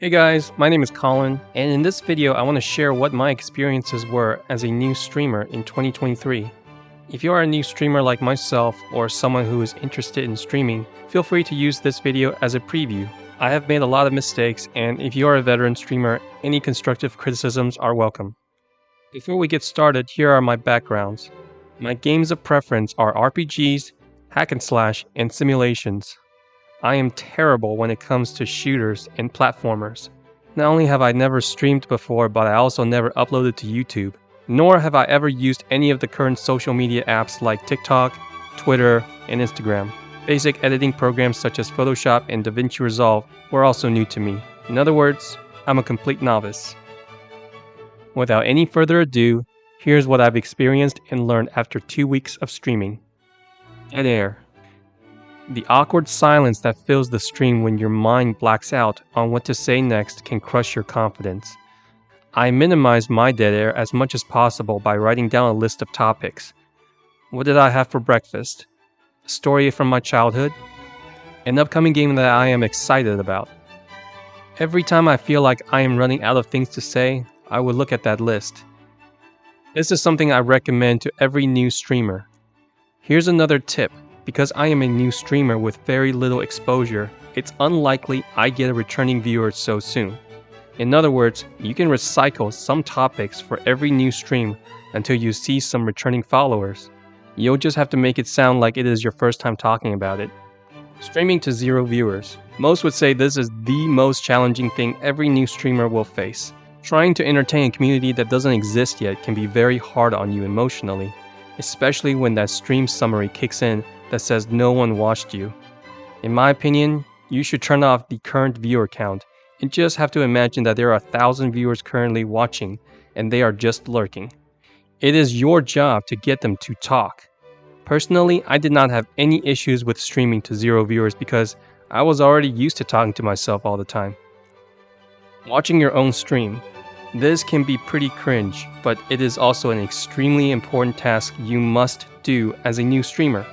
Hey guys, my name is Colin, and in this video I want to share what my experiences were as a new streamer in 2023. If you are a new streamer like myself or someone who is interested in streaming, feel free to use this video as a preview. I have made a lot of mistakes, and if you are a veteran streamer, any constructive criticisms are welcome. Before we get started, here are my backgrounds. My games of preference are RPGs, hack and slash, and simulations. I am terrible when it comes to shooters and platformers. Not only have I never streamed before, but I also never uploaded to YouTube. Nor have I ever used any of the current social media apps like TikTok, Twitter, and Instagram. Basic editing programs such as Photoshop and DaVinci Resolve were also new to me. In other words, I'm a complete novice. Without any further ado, here's what I've experienced and learned after 2 weeks of streaming. Dead air. The awkward silence that fills the stream when your mind blacks out on what to say next can crush your confidence. I minimized my dead air as much as possible by writing down a list of topics. What did I have for breakfast? A story from my childhood? An upcoming game that I am excited about. Every time I feel like I am running out of things to say, I would look at that list. This is something I recommend to every new streamer. Here's another tip. Because I am a new streamer with very little exposure, it's unlikely I get a returning viewer so soon. In other words, you can recycle some topics for every new stream until you see some returning followers. You'll just have to make it sound like it is your first time talking about it. Streaming to 0 viewers. Most would say this is the most challenging thing every new streamer will face. Trying to entertain a community that doesn't exist yet can be very hard on you emotionally, especially when that stream summary kicks in that says no one watched you. In my opinion, you should turn off the current viewer count and just have to imagine that there are 1,000 viewers currently watching and they are just lurking. It is your job to get them to talk. Personally, I did not have any issues with streaming to 0 viewers because I was already used to talking to myself all the time. Watching your own stream. This can be pretty cringe, but it is also an extremely important task you must do as a new streamer.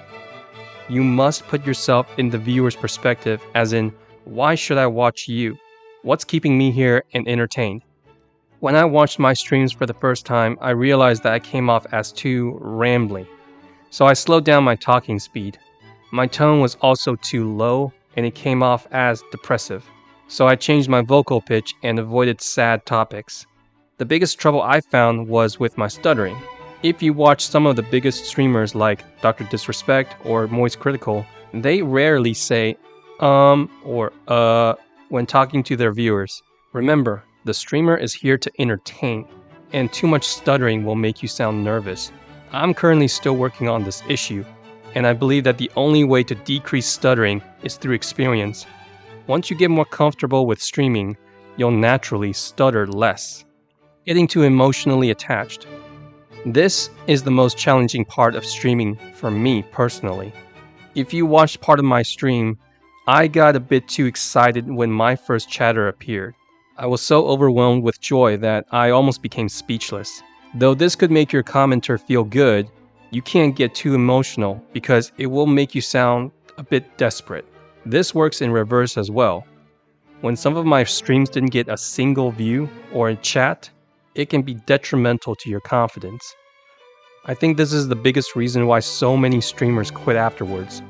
You must put yourself in the viewer's perspective, as in, why should I watch you? What's keeping me here and entertained? When I watched my streams for the first time, I realized that I came off as too rambling. So I slowed down my talking speed. My tone was also too low, and it came off as depressive. So I changed my vocal pitch and avoided sad topics. The biggest trouble I found was with my stuttering. If you watch some of the biggest streamers like Dr. Disrespect or Moist Critical, they rarely say or when talking to their viewers. Remember, the streamer is here to entertain, and too much stuttering will make you sound nervous. I'm currently still working on this issue, and I believe that the only way to decrease stuttering is through experience. Once you get more comfortable with streaming, you'll naturally stutter less. Getting too emotionally attached. This is the most challenging part of streaming for me personally. If you watched part of my stream, I got a bit too excited when my first chatter appeared. I was so overwhelmed with joy that I almost became speechless. Though this could make your commenter feel good, you can't get too emotional because it will make you sound a bit desperate. This works in reverse as well. When some of my streams didn't get a single view or a chat, it can be detrimental to your confidence. I think this is the biggest reason why so many streamers quit afterwards.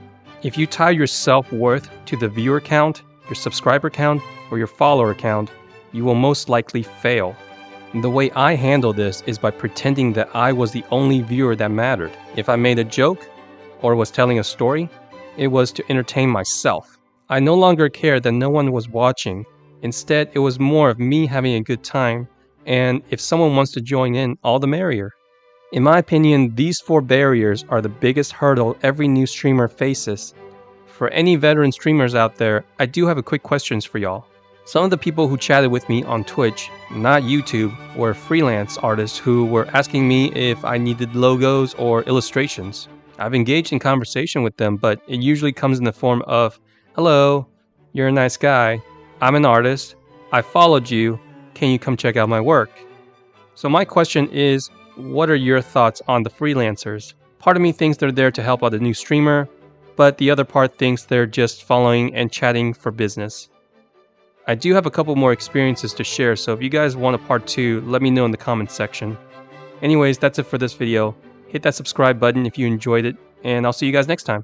If you tie your self-worth to the viewer count, your subscriber count, or your follower count, you will most likely fail. The way I handle this is by pretending that I was the only viewer that mattered. If I made a joke or was telling a story, it was to entertain myself. I no longer cared that no one was watching. Instead, it was more of me having a good time, and if someone wants to join in, all the merrier. In my opinion, these 4 barriers are the biggest hurdle every new streamer faces. For any veteran streamers out there, I do have a quick questions for y'all. Some of the people who chatted with me on Twitch, not YouTube, were freelance artists who were asking me if I needed logos or illustrations. I've engaged in conversation with them, but it usually comes in the form of, "Hello, you're a nice guy. I'm an artist. I followed you. Can you come check out my work?" So my question is, what are your thoughts on the freelancers? Part of me thinks they're there to help out a new streamer, but the other part thinks they're just following and chatting for business. I do have a couple more experiences to share, so if you guys want a part 2, let me know in the comments section. Anyways, that's it for this video. Hit that subscribe button if you enjoyed it, and I'll see you guys next time.